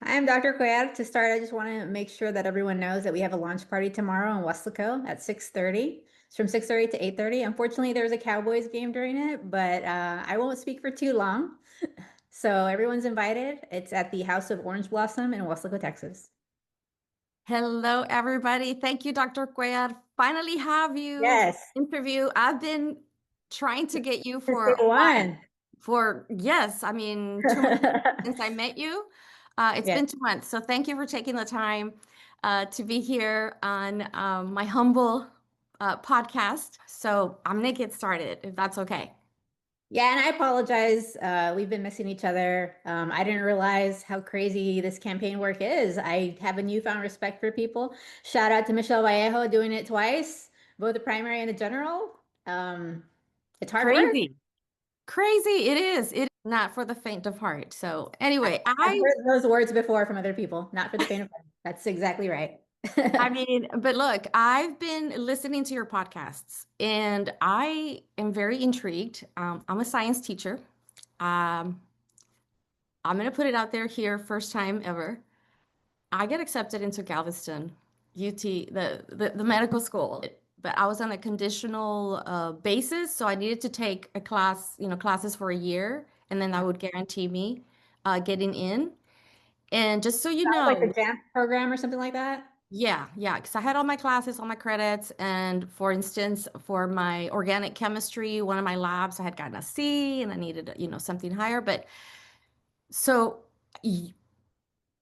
I'm Dr. Cuellar. To start, I just want to make sure that everyone knows that we have a launch party tomorrow in Weslaco at 6:30. It's from 6:30 to 8:30. Unfortunately, there's a Cowboys game during it, but I won't speak for too long. So everyone's invited. It's at the House of Orange Blossom in Weslaco, Texas. Hello, everybody. Thank you, Dr. Cuellar. Finally have you Yes, interview. I've been trying to get you since for day a while. one. Yes, I mean, 2 months since I met you. It's Yes. been 2 months. So thank you for taking the time to be here on my humble podcast. So I'm going to get started, if that's okay. Yeah, and I apologize. We've been missing each other. I didn't realize how crazy this campaign work is. I have a newfound respect for people. Shout out to Michelle Vallejo doing it twice, both the primary and the general. It's hard work. Crazy. Crazy. It is. It is not for the faint of heart. So anyway, I've heard those words before from other people, not for the faint of heart. That's exactly right. I mean, but look, I've been listening to your podcasts and I am very intrigued. I'm a science teacher. Um, I'm going to put it out there here, first time ever. I get accepted into Galveston, UT, the medical school, but I was on a conditional basis. So I needed to take a class, classes for a year, and then that would guarantee me getting in. And just so you Sounds like the know, JAMP program or something like that. yeah, because I had all my classes, all my credits, and for instance, for my organic chemistry, one of my labs, I had gotten a C, and I needed, something higher. But so, y-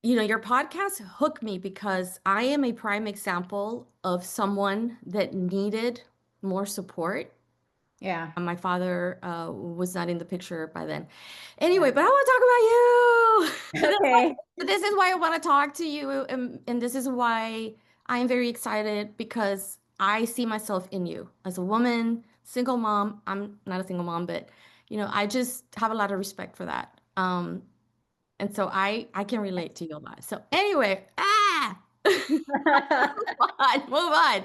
your podcast hooked me because I am a prime example of someone that needed more support. Yeah, And my father was not in the picture by then. Anyway, yeah. but I want to talk about you. Okay. This is why I want to talk to you, and this is why I am very excited because I see myself in you as a woman, single mom. I'm not a single mom, but I just have a lot of respect for that. And so I can relate to you a lot. So anyway, move on.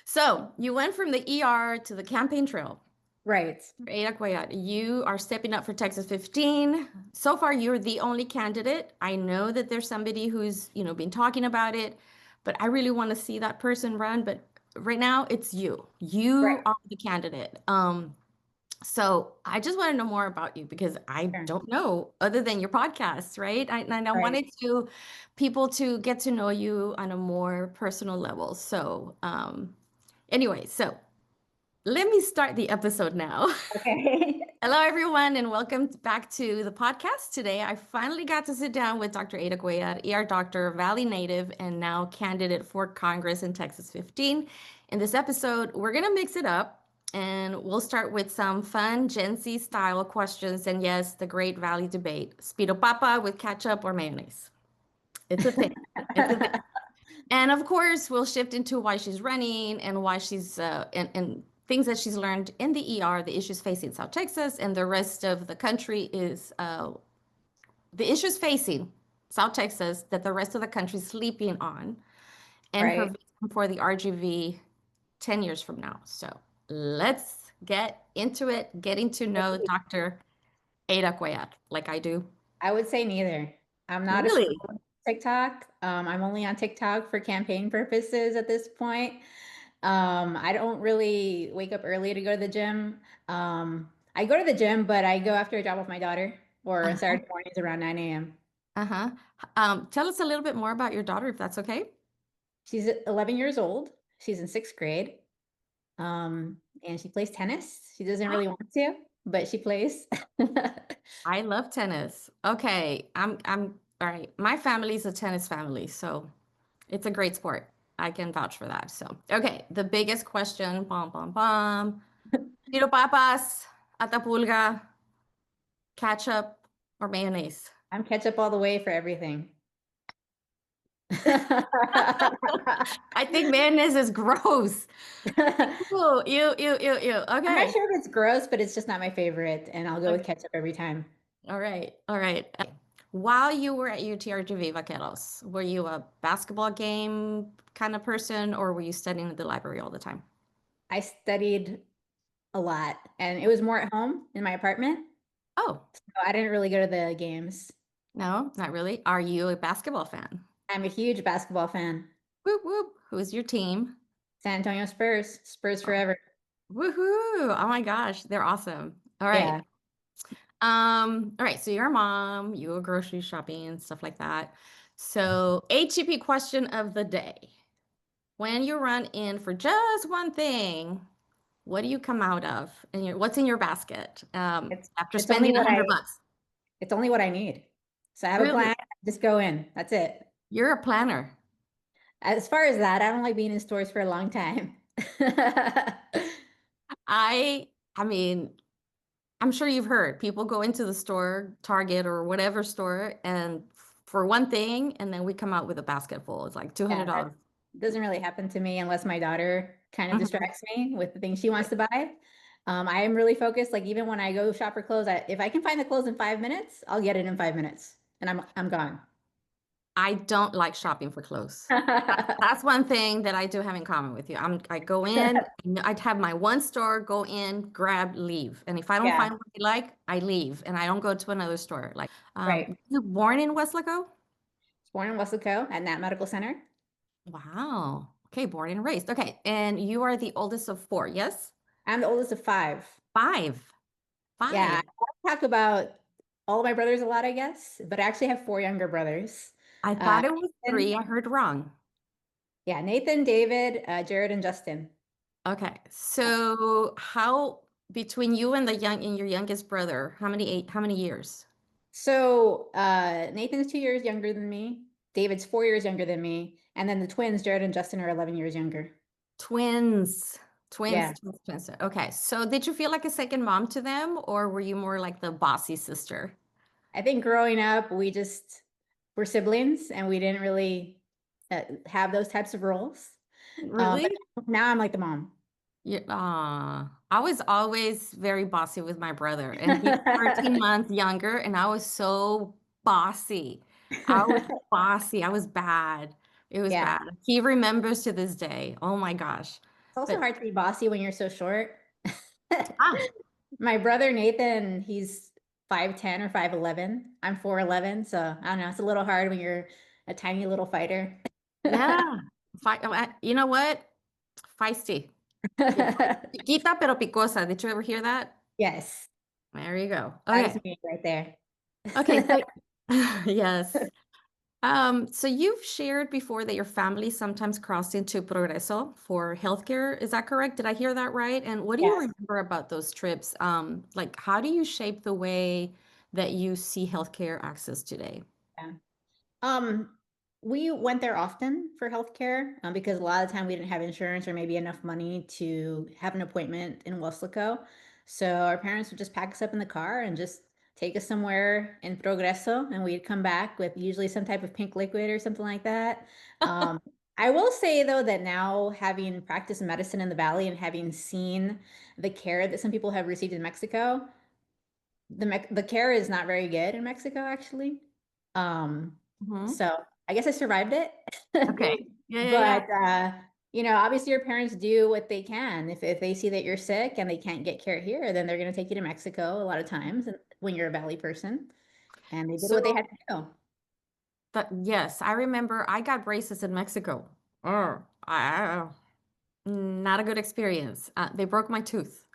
So you went from the ER to the campaign trail. Right. Ada Cuellar, you are stepping up for Texas 15. So far, you're the only candidate. I know that there's somebody who's, been talking about it, but I really want to see that person run. But right now, it's you. You Right. are the candidate. So I just want to know more about you because I Sure. don't know other than your podcast, right? And I Right. wanted to people to get to know you on a more personal level. So, anyway, so let me start the episode now. Okay. Hello, everyone, and welcome back to the podcast. Today, I finally got to sit down with Dr. Ada Cuellar, ER doctor, Valley native, and now candidate for Congress in Texas 15. In this episode, we're going to mix it up and we'll start with some fun Gen Z style questions. And yes, the great Valley debate, Speedo Papa with ketchup or mayonnaise. It's a thing. It's a thing. And of course, we'll shift into why she's running and why she's and things that she's learned in the ER, the issues facing South Texas, and the rest of the country is the issues facing South Texas that the rest of the country is sleeping on, and her Right. vision for the RGV 10 years from now. So let's get into it, getting to know Dr. Ada Cuellar, like I do. I would say neither. I'm not a Really? scroll on TikTok. I'm only on TikTok for campaign purposes at this point. I don't really wake up early to go to the gym. I go to the gym, but I go after I drop off my daughter or on Uh-huh. Saturday mornings around 9 a.m. Uh-huh. Tell us a little bit more about your daughter, if that's okay. She's 11 years old. She's in sixth grade. And she plays tennis. She doesn't really want to, but she plays. I love tennis. Okay, I'm all right. My family's a tennis family, so it's a great sport. I can vouch for that. So, okay, the biggest question, bum bum bum. Tiro papas, atapulga, ketchup, or mayonnaise? I'm ketchup all the way for everything. I think mayonnaise is gross. Ew, ew, ew, ew, ew. I'm not Okay. sure if it's gross, but it's just not my favorite, and I'll go with Okay. ketchup every time. All right. All right. While you were at UTRGV Vaqueros, were you a basketball game kind of person or were you studying at the library all the time? I studied a lot, and it was more at home in my apartment, Oh, so I didn't really go to the games. No, not really. Are you a basketball fan? I'm a huge basketball fan. Whoop whoop. Who's your team? San Antonio Spurs, Spurs forever. Woohoo! Oh my gosh, they're awesome. All right. Yeah, All right, so you're a mom, you go grocery shopping and stuff like that. So, HEP question of the day. When you run in for just one thing, what do you come out of? And what's in your basket it's after it's only spending what I $100? it's only what I need. So I have a Really? plan, just go in. That's it. You're a planner. As far as that, I don't like being in stores for a long time. I mean, I'm sure you've heard people go into the store, Target or whatever store, and for one thing, and then we come out with a basket full. It's like Yeah, that $200. doesn't really happen to me unless my daughter kind of Mhm. distracts me with the things she wants to buy. I am really focused. Like even when I go shop for clothes, if I can find the clothes in 5 minutes, I'll get it in 5 minutes, and I'm gone. I don't like shopping for clothes. That's one thing that I do have in common with you. I go in, I'd have my one store, go in, grab, leave. And if I don't Yeah, find what I like, I leave and I don't go to another store. Like, right. you born in Weslaco? Born in Weslaco at Nat Medical Center. Wow. Okay, born and raised. Okay, and you are the oldest of four, yes? I'm the oldest of five. Five. Yeah, Five. I talk about all of my brothers a lot, I guess, but I actually have four younger brothers. I Uh, thought it was three. Nathan, I heard wrong. yeah, Nathan, David, Jared, and Justin. Okay, so how between you and your youngest brother, how many years? So Nathan's 2 years younger than me. David's 4 years younger than me. And then the twins, Jared and Justin, are 11 years younger. Twins. Twins, Yeah. twins, twins. Okay. So did you feel like a second mom to them, or were you more like the bossy sister? I think growing up, we just were siblings and we didn't really have those types of roles. But Really? now I'm like the mom. Yeah. I was always very bossy with my brother, and he's 13 months younger, and I was so bossy. I was bossy. I was bad. It was Yeah. bad. He remembers to this day. Oh my gosh. It's also But hard to be bossy when you're so short. ah, My brother Nathan, he's 5'10" or 5'11". I'm 4'11", so I don't know. It's a little hard when you're a tiny little fighter. yeah. You know what? Feisty. You're chiquita pero picosa. Did you ever hear that? Yes, There you go. that is Okay. me right there. Okay. So, yes. So you've shared before that your family sometimes crossed into Progreso for healthcare. Is that correct? Did I hear that right? And what do you Yes. remember about those trips? Like how do you shape the way that you see healthcare access today? Yeah. Um, we went there often for healthcare because a lot of the time we didn't have insurance or maybe enough money to have an appointment in Weslaco. So our parents would just pack us up in the car and just take us somewhere in Progreso, and we'd come back with usually some type of pink liquid or something like that. Um, I will say though that now having practiced medicine in the Valley and having seen the care that some people have received in Mexico, the care is not very good in Mexico, actually. Um, Mhm. so I guess I survived it. Okay. Yeah, yeah, yeah. But obviously your parents do what they can. If they see that you're sick and they can't get care here, then they're going to take you to Mexico a lot of times when you're a Valley person. And they did what they So had to do. that yes, I remember I got braces in Mexico. Oh, not a good experience. They broke my tooth.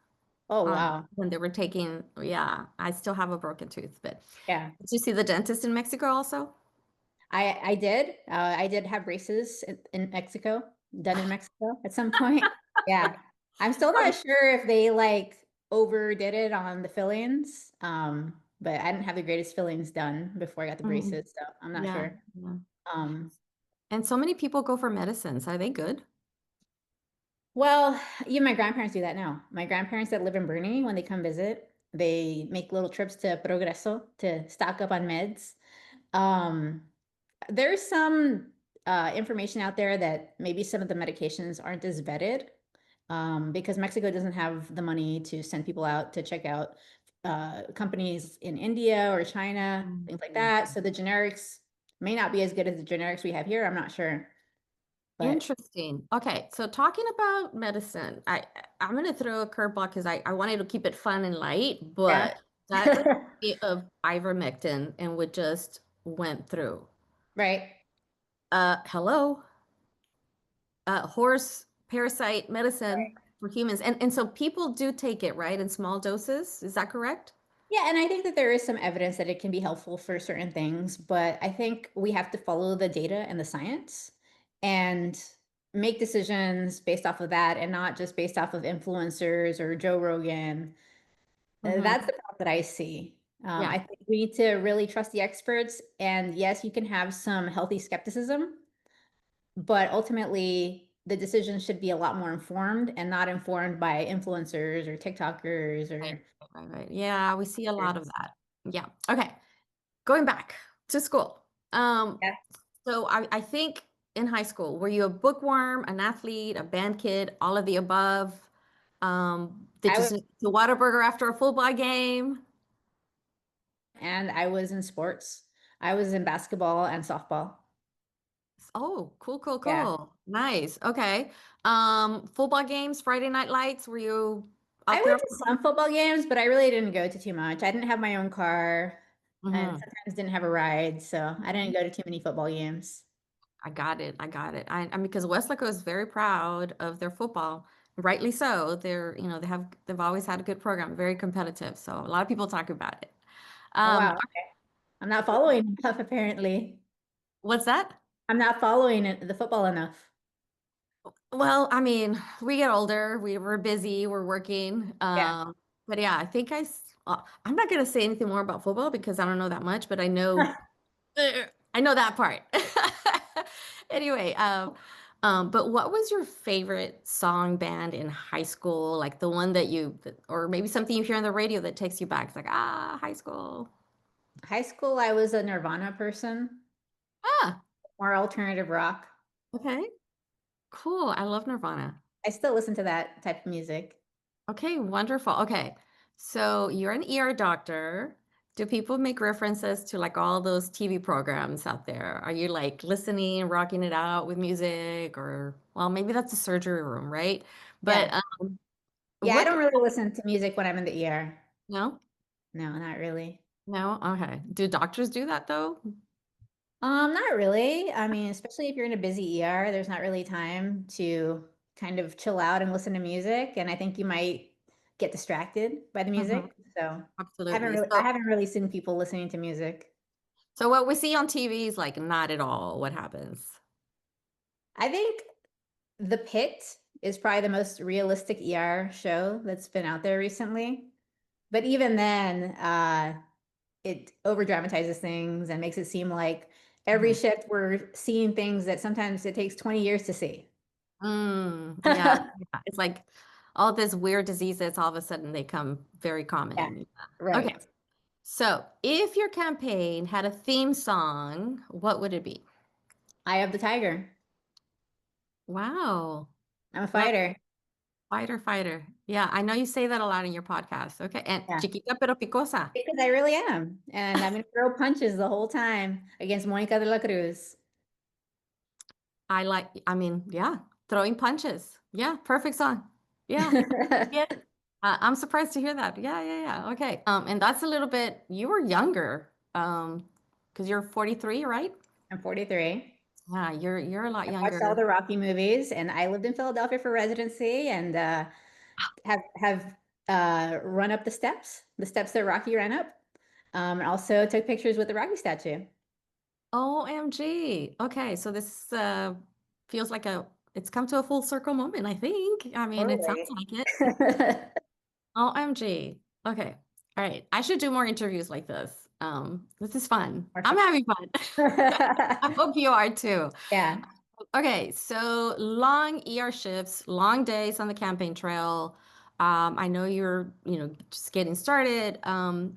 Oh, wow. When they were taking, yeah, I still have a broken tooth, but Yeah. did you see the dentist in Mexico also? I did. I did have braces in Mexico, done in Mexico at some point. Yeah. I'm still not Okay. sure if they like overdid it on the fillings. But I didn't have the greatest fillings done before I got the Mm, braces, so I'm not yeah, sure. yeah. Um, And so many people go for medicines. Are they good? well, even my grandparents do that now. My grandparents that live in Bernie, when they come visit, they make little trips to Progreso to stock up on meds. Um, There's some information out there that maybe some of the medications aren't as vetted because Mexico doesn't have the money to send people out to check out companies in India or China, things like Mhm. that. So the generics may not be as good as the generics we have here. I'm not sure, but Interesting. Okay, so talking about medicine, I'm gonna throw a curveball because I wanted to keep it fun and light, yeah. but that of ivermectin and would just went through. Right. Hello, horse parasite medicine for humans. And so people do take it, right, in small doses. Is that correct? Yeah, and I think that there is some evidence that it can be helpful for certain things, but I think we have to follow the data and the science and make decisions based off of that and not just based off of influencers or Joe Rogan. That's Hmm. the problem that I see. Yeah. I think we need to really trust the experts. And yes, you can have some healthy skepticism, but ultimately the decision should be a lot more informed and not informed by influencers or TikTokers Right, or right, right. Yeah, we see a lot of others. that. Yeah. Okay. Going back to school. Um, Yeah, so I think in high school, were you a bookworm, an athlete, a band kid, all of the above? Did I you was, sit to Whataburger after a football game? and I was in sports. I was in basketball and softball. Oh, cool, cool, Yeah. cool. Nice. Okay. Football games, Friday Night Lights, were you I out there? went to some football games, but I really didn't go to too much. I didn't have my own car and Mm-hmm. sometimes didn't have a ride, so I didn't go to too many football games. I got it. I got it. I mean, because Weslaco is very proud of their football, rightly so. They've always had a good program, very competitive. So a lot of people talk about it. Oh, Um, wow. I'm not following enough, apparently. what's that? I'm not following the football enough. Well, I mean, we get older, we're busy, we're working. Yeah. But yeah, I'm not gonna say anything more about football because I don't know that much, but I know that part. Anyway, but what was your favorite song band in high school? Like the one or maybe something you hear on the radio that takes you back. It's like, high school. High school, I was a Nirvana person, Ah, more alternative rock. okay, cool. I love Nirvana. I still listen to that type of music. Okay, wonderful. Okay, so you're an ER doctor. Do people make references to like all those TV programs out there? Are you like listening, rocking it out with music, or well, maybe that's a surgery room, right? But Yeah. Yeah, I what? don't really listen to music when I'm in the ER. No, No, not really. no. Okay. Do doctors do that though? Not really. I mean, especially if you're in a busy ER, there's not really time to kind of chill out and listen to music. And I think you might get distracted by the Hmm. music. So Absolutely. I So, haven't really seen people listening to music. so what we see on TV is like not at all what happens. I think The Pit is probably the most realistic ER show that's been out there recently. But even then, it over dramatizes things and makes it seem like every Mhm. shift we're seeing things that sometimes it takes 20 years to see. Yeah, yeah. It's like all this weird diseases, all of a sudden they come very Yeah, common. Okay. right. So if your campaign had a theme song, what would it be? Eye of the Tiger. Wow. I'm a Love fighter. fighter, fighter. Yeah, I know you say that a lot in your podcast. Okay. And Yeah, chiquita pero picosa. because I really am. And I'm going to throw punches the whole time against Monica de la Cruz. I mean, yeah, throwing punches. Yeah, perfect song. Yeah. Yeah. I'm surprised to hear that. Yeah, yeah, yeah. Okay. And that's a little bit, you were younger, because you're 43, right? I'm 43. Yeah, you're a lot I've watched all younger. the Rocky movies, and I lived in Philadelphia for residency and have run up the steps that Rocky ran up. And also took pictures with the Rocky statue. OMG. Okay, so this feels like it's come to a full circle moment, I think. I mean, it sounds Totally. like it. OMG. Okay. All right. I should do more interviews like this. This is fun. More I'm fun. having fun. I hope you are too. Yeah, Okay, so long ER shifts, long days on the campaign trail. I know you're, just getting started. And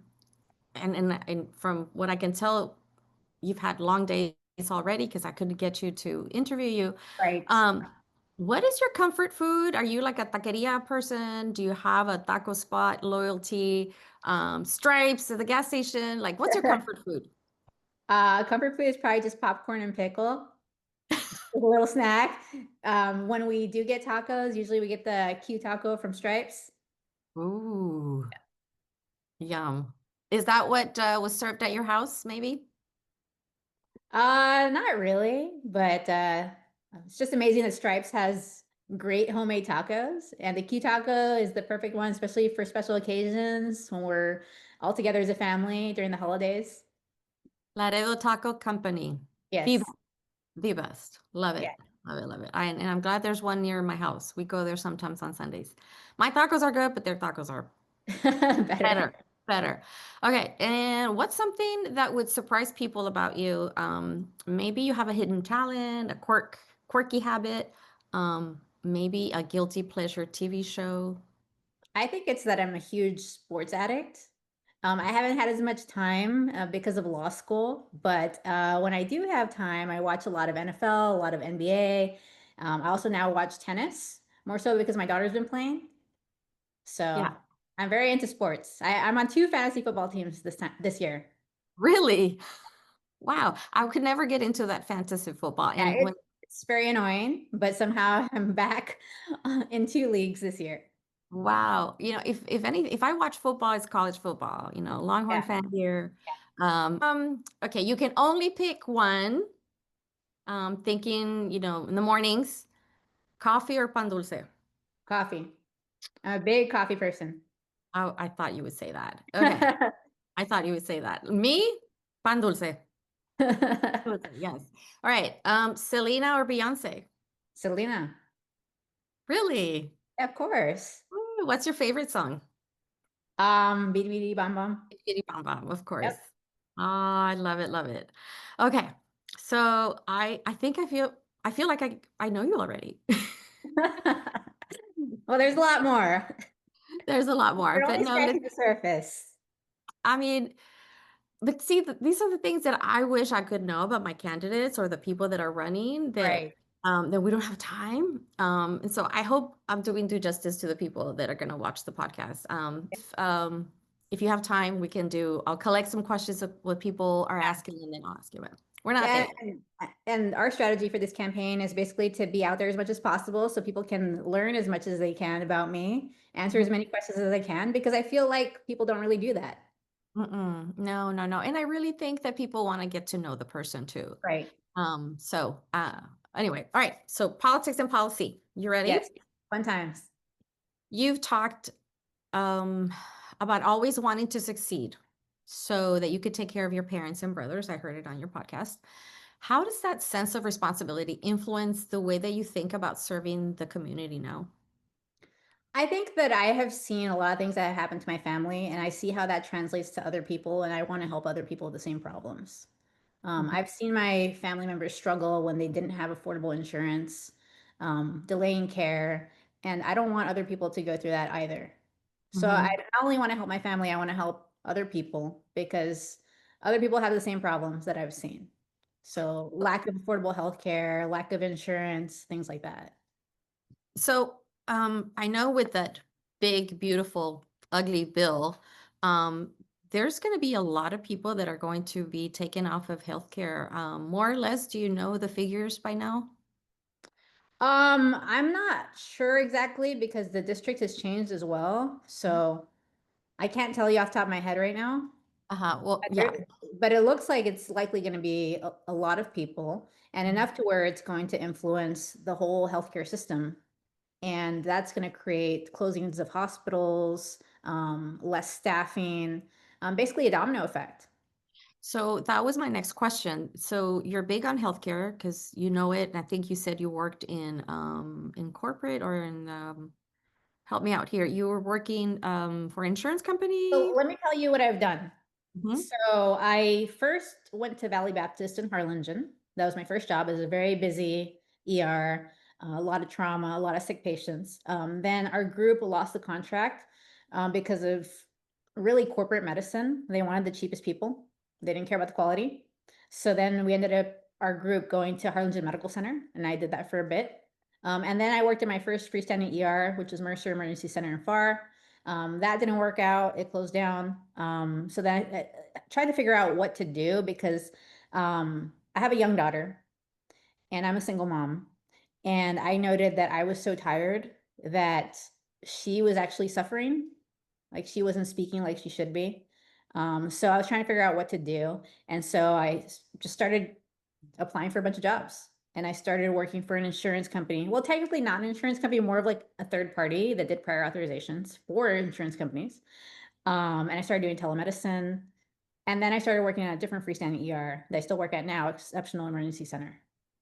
from what I can tell, you've had long days already because I couldn't get you to interview you. right. Um, what is your comfort food? Are you like a taqueria person? Do you have a taco spot loyalty? Stripes at the gas station? Like, what's your comfort food? Comfort food is probably just popcorn and pickle. With a little snack. When we do get tacos, usually we get the Q taco from Stripes. Ooh, yum. Is that what was served at your house, maybe? Not really, but it's just amazing that Stripes has great homemade tacos, and the key taco is the perfect one, especially for special occasions when we're all together as a family during the holidays. Laredo Taco Company. The Yes. best. The best. Love Yeah. it. Love it. Love it. And I'm glad there's one near my house. We go there sometimes on Sundays. My tacos are good, but their tacos are Better. better. Better. Okay. And what's something that would surprise people about you? Maybe you have a hidden talent, a quirky habit, maybe a guilty pleasure TV show. I think it's that I'm a huge sports addict. I haven't had as much time because of law school, but when I do have time, I watch a lot of NFL, a lot of NBA. I also now watch tennis, more so because my daughter's been playing. So Yeah. I'm very into sports. I'm on two fantasy football teams this year. Really? Wow. I could never get into that fantasy football. Yeah, And when it's very annoying, but somehow I'm back in two leagues this year. Wow. If I watch football, it's college football, Longhorn Yeah, fan here. Okay, you can only pick one. Thinking, in the mornings, coffee or pan dulce. coffee. I'm a big coffee person. Oh, I thought you would say that. Okay. I thought you would say that. Me, pan dulce. Dulce, yes. All right. Selena or Beyonce? Selena, Really? of course. Ooh, what's your favorite song? Beady Beady Bam Bam. Kitty Bom Bom, of course. Yep. Oh, I love it, love it. Okay. So I feel like I know you already. Well, there's a lot more. There's a lot more, We're but only no, scratching the surface. I mean, but see, these are the things that I wish I could know about my candidates or the people that are running Right. that we don't have time. And so I hope I'm doing due justice to the people that are going to watch the podcast. If you have time, I'll collect some questions of what people are asking and then I'll ask you about. We're not there Yeah, yet. and our strategy for this campaign is basically to be out there as much as possible so people can learn as much as they can about me, answer as Mhm. many questions as they can, because I feel like people don't really do that. Mm-mm. No, no, no. And I really think that people want to get to know the person too. Right. Anyway, all right. So politics and policy. You ready? Yes. Fun times. You've talked um, about always wanting to succeed so that you could take care of your parents and brothers. I heard it on your podcast. How does that sense of responsibility influence the way that you think about serving the community now? I think that I have seen a lot of things that have happened to my family, and I see how that translates to other people, and I want to help other people with the same problems. Mhm, I've seen my family members struggle when they didn't have affordable insurance, delaying care, and I don't want other people to go through that either. So I mhm. not only want to help my family, I want to help other people because other people have the same problems that I've seen. So lack of affordable health care, lack of insurance, things like that. I know with that big, beautiful, ugly bill, um, there's going to be a lot of people that are going to be taken off of healthcare. More or less, do you know the figures by now? I'm not sure exactly because the district has changed as well. So I can't tell you off the top of my head right now. Uh-huh. Well, But yeah. but it looks like it's likely going to be a lot of people and Mhm. enough to where it's going to influence the whole healthcare system. And that's going to create closings of hospitals, less staffing, basically a domino effect. So that was my next question. So you're big on healthcare because you know it, and I think you said you worked in corporate or help me out here. You were working for insurance So company. let me tell you what I've done. Mhm. So I first went to Valley Baptist in Harlingen. That was my first job. It was a very busy ER, a lot of trauma, a lot of sick patients. Then our group lost the contract because of really corporate medicine. They wanted the cheapest people. They didn't care about the quality. So then we ended up our group going to Harlingen Medical Center, and I did that for a bit. And then I worked in my first freestanding ER, which was Mercer Emergency Center in FAR. That didn't work out. It closed down. So then I tried to figure out what to do because I have a young daughter and I'm a single mom. And I noted that I was so tired that she was actually suffering. Like she wasn't speaking like she should be. So I was trying to figure out what to do. And so just started applying for a bunch of jobs. And I started working for an insurance company. Well, technically not an insurance company, more of like a third party that did prior authorizations for insurance companies. And I started doing telemedicine. And then I started working at a different freestanding ER that I still work at now, Exceptional Emergency Center.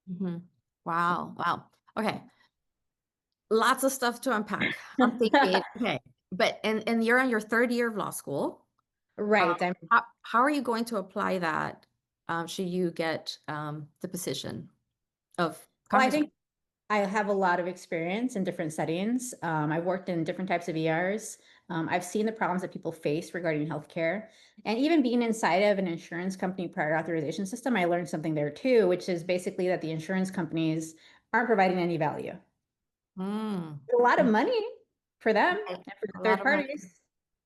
Mhm. Wow. Wow. Okay. Lots of stuff to unpack. I'm thinking, okay, but and you're on your third year of law school. Right. How are you going to apply that should you get the position of Well, I congressman? think I have a lot of experience in different settings. I've worked in different types of ERs. I've seen the problems that people face regarding healthcare. And even being inside of an insurance company prior authorization system, I learned something there too, which is basically that the insurance companies aren't providing any value. Mm. It's a lot of Mm. money for them Right. and for the A lot third of money. parties.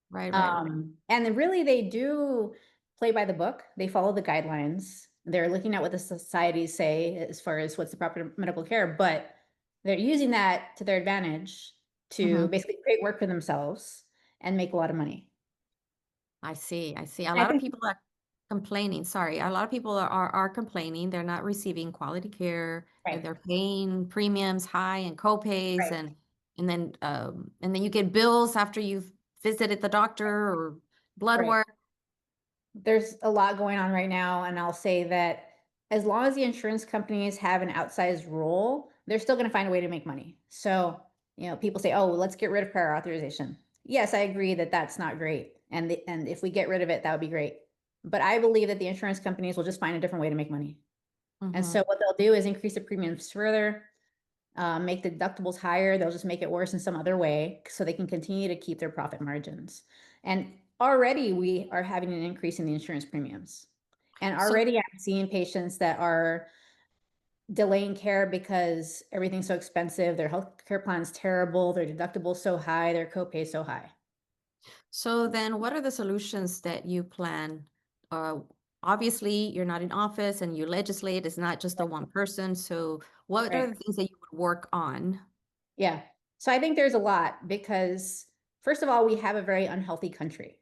Right, right, right. And then really they do play by the book. They follow the guidelines. They're looking at what the societies say as far as what's the proper medical care, but they're using that to their advantage to Mhm. basically create work for themselves and make a lot of money. I see. I see. A I lot of think, people are complaining. Sorry, a lot of people are complaining. They're not receiving quality care, and right, they're paying premiums high and co-pays, right. and then you get bills after you've visited the doctor or blood Right. work. There's a lot going on right now, and I'll say that as long as the insurance companies have an outsized role, they're still going to find a way to make money. So, people say, "Oh, well, let's get rid of prior authorization." Yes, I agree that that's not great, and if we get rid of it, that would be great. But I believe that the insurance companies will just find a different way to make money. And Hmm. so what they'll do is increase the premiums further, make the deductibles higher. They'll just make it worse in some other way so they can continue to keep their profit margins. And already we are having an increase in the insurance premiums. And So, already I'm seeing patients that are delaying care because everything's so expensive. Their health care plan's terrible. Their deductible's so high. Their copay so high. so then what are the solutions that you plan? Uh, Obviously, you're not in office and you legislate. It's not just a one person. So what are Right. the things that you would work on? Yeah. So I think there's a lot because, first of all, we have a very unhealthy country.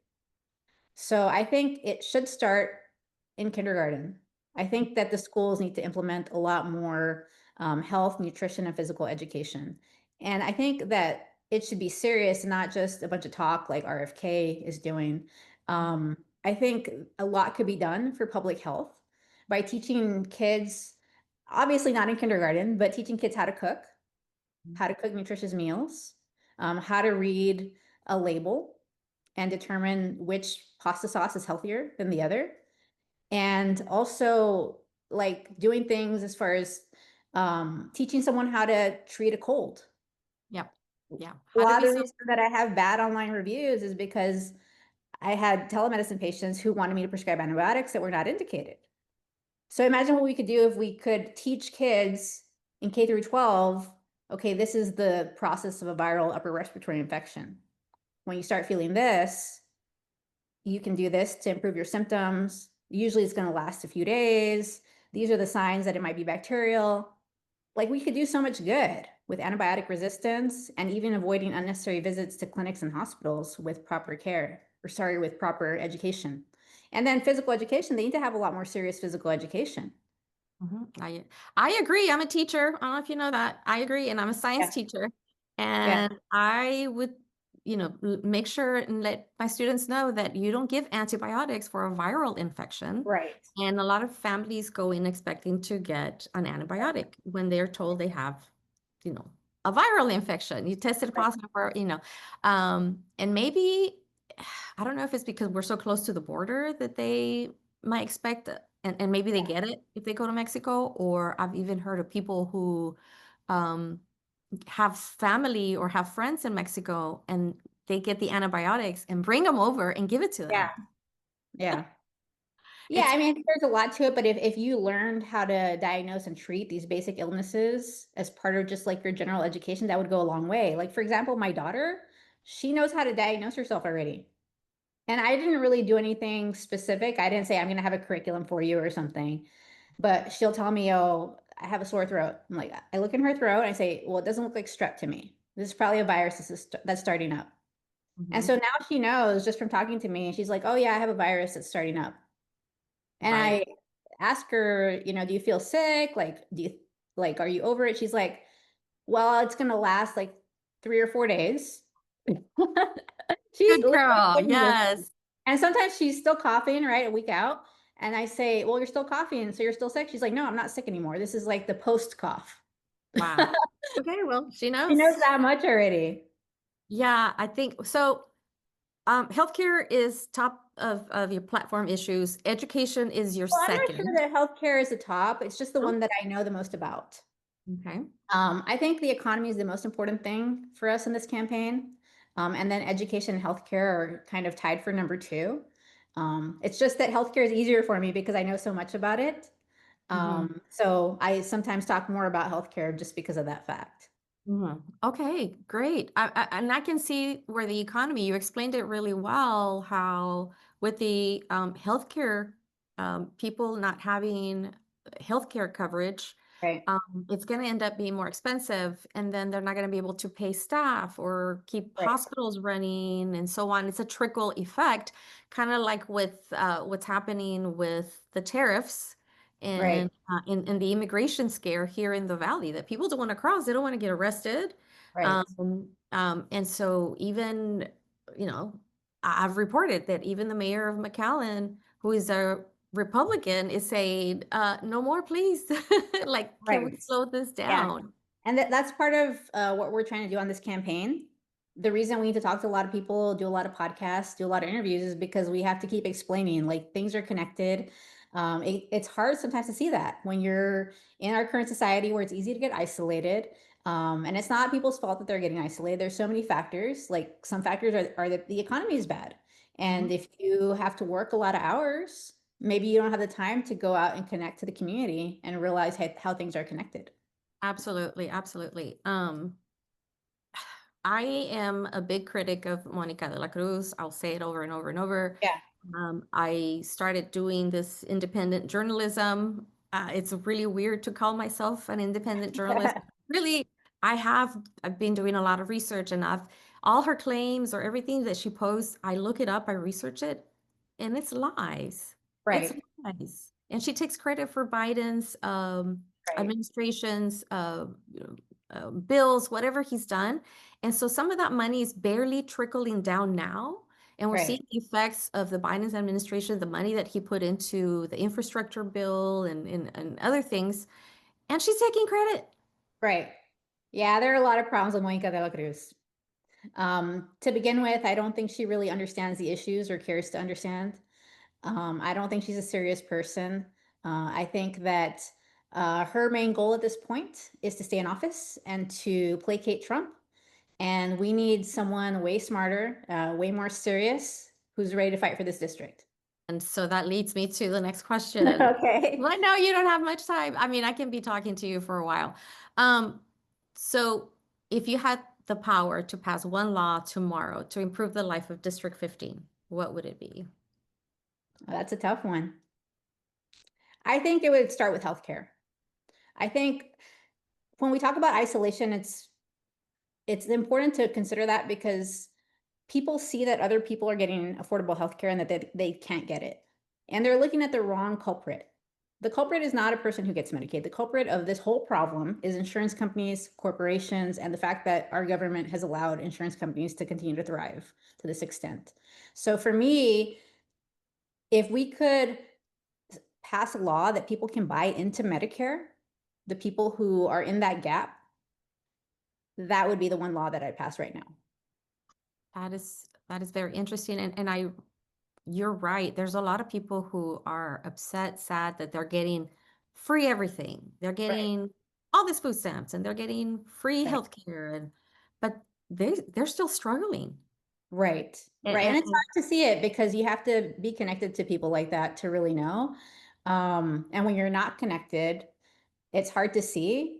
So I think it should start in kindergarten. I think that the schools need to implement a lot more health, nutrition, and physical education. And I think that it should be serious, not just a bunch of talk like RFK is doing. I think a lot could be done for public health by teaching kids, obviously not in kindergarten, but teaching kids how to cook nutritious meals, how to read a label and determine which pasta sauce is healthier than the other. And also like doing things as far as teaching someone how to treat a cold. Yep. Yeah. A How do lot we of the so reason that I have bad online reviews is because I had telemedicine patients who wanted me to prescribe antibiotics that were not indicated. So imagine what we could do if we could teach kids in K through 12, okay, this is the process of a viral upper respiratory infection. When you start feeling this, you can do this to improve your symptoms. Usually it's going to last a few days. These are the signs that it might be bacterial. Like we could do so much good with antibiotic resistance and even avoiding unnecessary visits to clinics and hospitals with proper care, or sorry, with proper education. And then physical education, they need to have a lot more serious physical education. Mhm. I agree. I'm a teacher. I don't know if you know that. I agree, and I'm a science Yeah. teacher. Yeah. And I would, make sure and let my students know that you don't give antibiotics for a viral infection. Right. And a lot of families go in expecting to get an antibiotic when they're told they have, you know, a viral infection. You tested Right. positive for, and maybe I don't know if it's because we're so close to the border that they might expect, and maybe they Yeah. get it if they go to Mexico, or I've even heard of people who um, have family or have friends in Mexico and they get the antibiotics and bring them over and give it to Yeah. them. Yeah. Yeah, It's I mean, I think there's a lot to it, but if you learned how to diagnose and treat these basic illnesses as part of just like your general education, that would go a long way. Like, for example, my daughter, she knows how to diagnose herself already. And I didn't really do anything specific. I didn't say I'm going to have a curriculum for you or something, but she'll tell me, "Oh, I have a sore throat." I'm like, I look in her throat and I say, "Well, it doesn't look like strep to me. This is probably a virus that's starting up." And Mhm. so now she knows just from talking to me, and she's like, "Oh yeah, I have a virus that's starting up." And Right. ask her, do you feel sick? Like, are you over it? She's like, well, it's going to last like 3 or 4 days. She's Good literally girl. saying this. Yes. And sometimes she's still coughing, right? A week out. And I say, well, you're still coughing. So you're still sick. She's like, no, I'm not sick anymore. This is like the post cough. Wow. Okay, well, she She knows knows. that much already. Yeah, I think so. Healthcare is top of your platform issues. Education is your Well, I'm not sure second. that healthcare is the top. It's just the Oh, one that I know the most about. okay. I think the economy is the most important thing for us in this campaign. And then education and healthcare are kind of tied for number two. It's just that healthcare is easier for me because I know so much about it. Hmm. So I sometimes talk more about healthcare just because of that fact. Hmm. Okay, great. And I can see where the economy, you explained it really well, how with the healthcare, people not having healthcare coverage, Right, it's going to end up being more expensive, and then they're not going to be able to pay staff or keep right, hospitals running and so on. It's a trickle effect, kind of like with what's happening with the tariffs right, and in the immigration scare here in the valley, that people don't want to cross, they don't want to get arrested. right, And so even, you know, I've reported that even the mayor of McAllen, who is a Republican, is saying, no more, please. Like, can we right. slow this Yeah. down? And that's part of what we're trying to do on this campaign. The reason we need to talk to a lot of people, do a lot of podcasts, do a lot of interviews is because we have to keep explaining like things are connected. It's hard sometimes to see that when you're in our current society where it's easy to get isolated. And it's not people's fault that they're getting isolated. There's so many factors. Like some factors are that the economy is bad. Mhm. And if you have to work a lot of hours, maybe you don't have the time to go out and connect to the community and realize how things are connected. Absolutely, absolutely. I am a big critic of Monica de la Cruz. I'll say it over and over and over. Yeah. I started doing this independent journalism. It's really weird to call myself an independent journalist. Really, I've been doing a lot of research, and I've all her claims or everything that she posts, I look it up, I research it, and it's lies. It's Right, lies. And she takes credit for Biden's right, administration's bills, whatever he's done. And so some of that money is barely trickling down now. And we're right, seeing the effects of the Biden's administration, the money that he put into the infrastructure bill and other things. And she's taking credit. right. Yeah, there are a lot of problems with Monica de la Cruz. To begin with, I don't think she really understands the issues or cares to understand. I don't think she's a serious person. I think that her main goal at this point is to stay in office and to placate Trump. And we need someone way smarter, way more serious, who's ready to fight for this district. And so that leads me to the next question. Okay. Well, I know you don't have much time. I mean, I can be talking to you for a while. Um, so if you had the power to pass one law tomorrow to improve the life of District 15, what would it be? That's a tough one. I think it would start with healthcare. I think when we talk about isolation, it's important to consider that because people see that other people are getting affordable healthcare and that they can't get it. And they're looking at the wrong culprit. The culprit is not a person who gets Medicaid. The culprit of this whole problem is insurance companies, corporations, and the fact that our government has allowed insurance companies to continue to thrive to this extent. So for me, if we could pass a law that people can buy into Medicare, the people who are in that gap, that would be the one law that I'd pass right now. That is very interesting. And you're right. There's a lot of people who are upset, sad that they're getting free everything. They're Right, getting all these food stamps and they're getting free right. healthcare, and but they're still struggling. Right, right. And And, it's hard to see it because you have to be connected to people like that to really know. And when you're not connected, it's hard to see.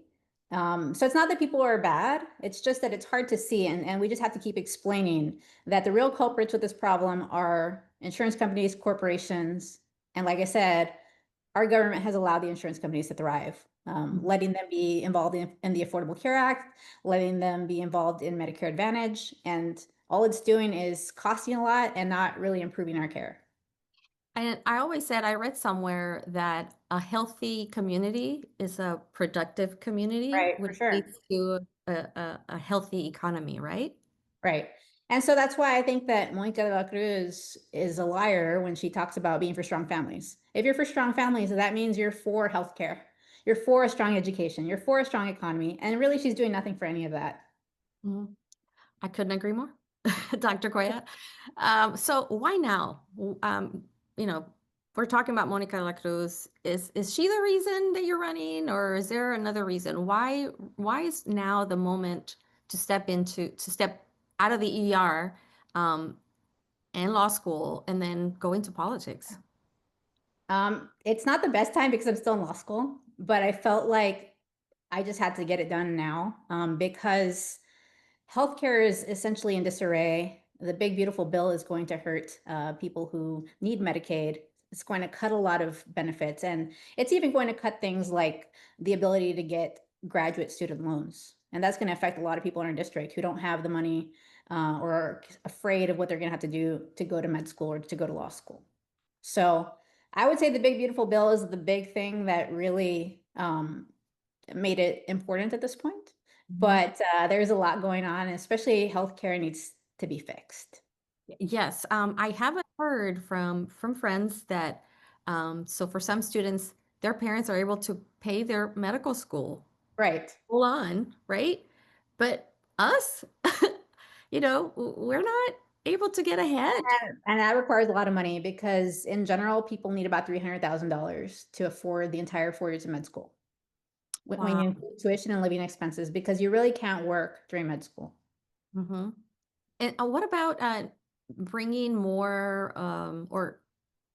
So it's not that people are bad, it's just that it's hard to see. And we just have to keep explaining that the real culprits with this problem are insurance companies, corporations, and like I said, our government has allowed the insurance companies to thrive, letting them be involved in the Affordable Care Act, letting them be involved in Medicare Advantage. And all it's doing is costing a lot and not really improving our care. I always said, I read somewhere that a healthy community is a productive community, Right, for which sure. leads to a healthy economy, right? Right. And so that's why I think that Monica de la Cruz is a liar when she talks about being for strong families. If you're for strong families, that means you're for healthcare. You're for a strong education. You're for a strong economy. And really, she's doing nothing for any of that. Mhm. I couldn't agree more, Dr. Koya. So why now? You know, we're talking about Monica de la Cruz. Is she the reason that you're running, or is there another reason? Why is now the moment to step out of the ER and law school and then go into politics? It's not the best time because I'm still in law school, but I felt like I just had to get it done now because healthcare is essentially in disarray. The big, beautiful bill is going to hurt people who need Medicaid. It's going to cut a lot of benefits, and it's even going to cut things like the ability to get graduate student loans. And that's going to affect a lot of people in our district who don't have the money or are afraid of what they're going to have to do to go to med school or to go to law school. So I would say the big, beautiful bill is the big thing that really made it important at this point. Mhm. But there's a lot going on, especially healthcare needs to be fixed. Yes, I haven't heard from friends that so for some students, their parents are able to pay their medical school Right. full on, right? But us, we're not able to get ahead. And that requires a lot of money because in general, people need about $300,000 to afford the entire 4 years of med school. When Wow. you include tuition and living expenses, because you really can't work during med school. Hmm. And what about bringing more or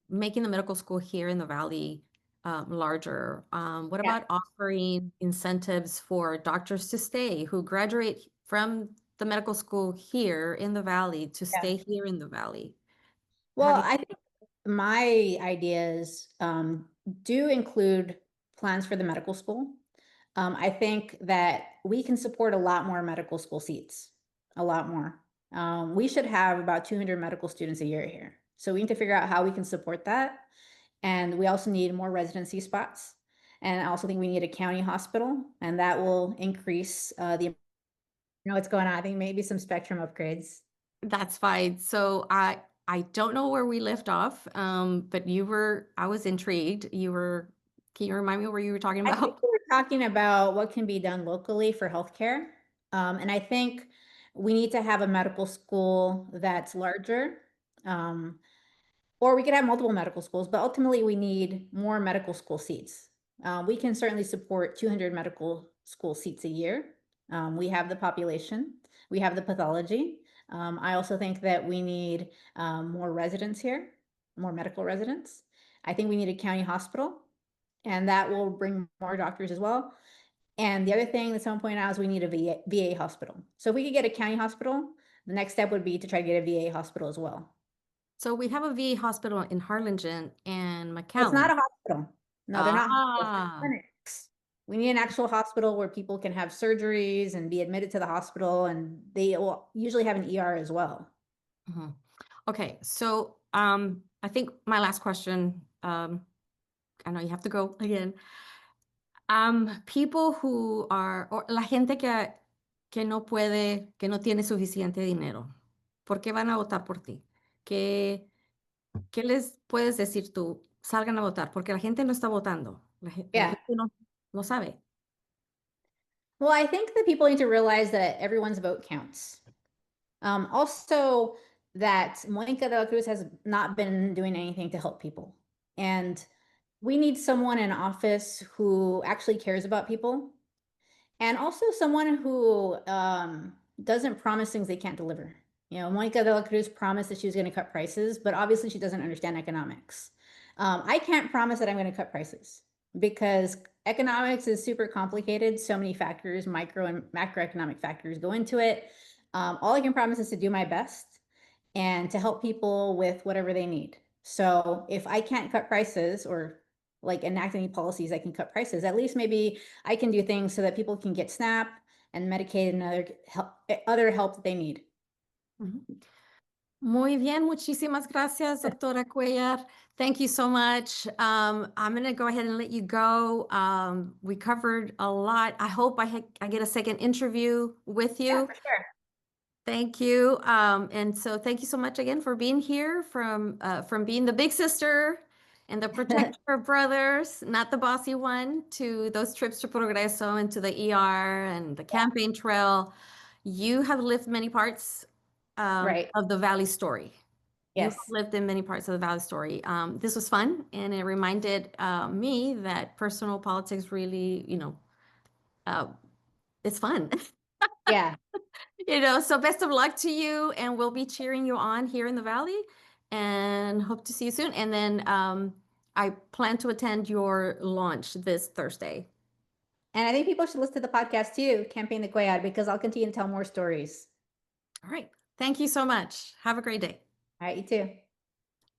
making the medical school here in the Valley larger? What Yeah. about offering incentives for doctors to stay who graduate from the medical school here in the Valley to Yeah. stay here in the Valley? Have Well, you? I think my ideas do include plans for the medical school. I think that we can support a lot more medical school seats, a lot more. We should have about 200 medical students a year here. So we need to figure out how we can support that. And we also need more residency spots. And I also think we need a county hospital, and that will increase you know what's going on. I think maybe some spectrum upgrades. That's fine. So I don't know where we left off, but I was intrigued. Can you remind me what you were talking I think about? we were talking about what can be done locally for healthcare. And I think we need to have a medical school that's larger. Um, or we could have multiple medical schools, but ultimately we need more medical school seats. We can certainly support 200 medical school seats a year. We have the population, we have the pathology. I also think that we need more residents here, more medical residents. I think we need a county hospital, and that will bring more doctors as well. And the other thing that someone pointed out is we need a VA hospital. So if we could get a county hospital, the next step would be to try to get a VA hospital as well. So we have a VA hospital in Harlingen and It's not McAllen. a hospital. No, they're not hospitals, they're Ah. clinics. We need an actual hospital where people can have surgeries and be admitted to the hospital, and they will usually have an ER as well. Mhm. Okay, so I think my last question, I know you have to go again. People who are, or la gente que no puede, que no tiene suficiente dinero, ¿por qué van a votar por ti? ¿Qué, qué les puedes decir tú? Salgan a votar, porque la gente no está votando. La Yeah. gente no sabe. Well, I think that people need to realize that everyone's vote counts. Also, that Monica de la Cruz has not been doing anything to help people. And we need someone in office who actually cares about people, and also someone who doesn't promise things they can't deliver. You know, Monica de la Cruz promised that she was going to cut prices, but obviously she doesn't understand economics. I can't promise that I'm going to cut prices because economics is super complicated. So many factors, micro and macroeconomic factors go into it. All I can promise is to do my best and to help people with whatever they need. So if I can't cut prices or like enact any policies that can cut prices, at least maybe I can do things so that people can get SNAP and Medicaid and other help that they need. Mhm. Muy bien, muchísimas gracias, Doctora Cuellar. Thank you so much. I'm going to go ahead and let you go. We covered a lot. I hope I get a second interview with Yeah, you. for sure. Thank you. And so thank you so much again for being here, from being the big sister and the protector of brothers, not the bossy one, to those trips to Progreso and to the ER and the campaign trail. You have lived many parts Right. of the Valley story. You have Yes. lived in many parts of the Valley story. This was fun, and it reminded me that personal politics really, uh, it's fun. Yeah. So best of luck to you, and we'll be cheering you on here in the Valley, and hope to see you soon. And then I plan to attend your launch this Thursday. And I think people should listen to the podcast too, Campaign the Cuellar, because I'll continue to tell more stories. All right. Thank you so much. Have a great day. All right, you too.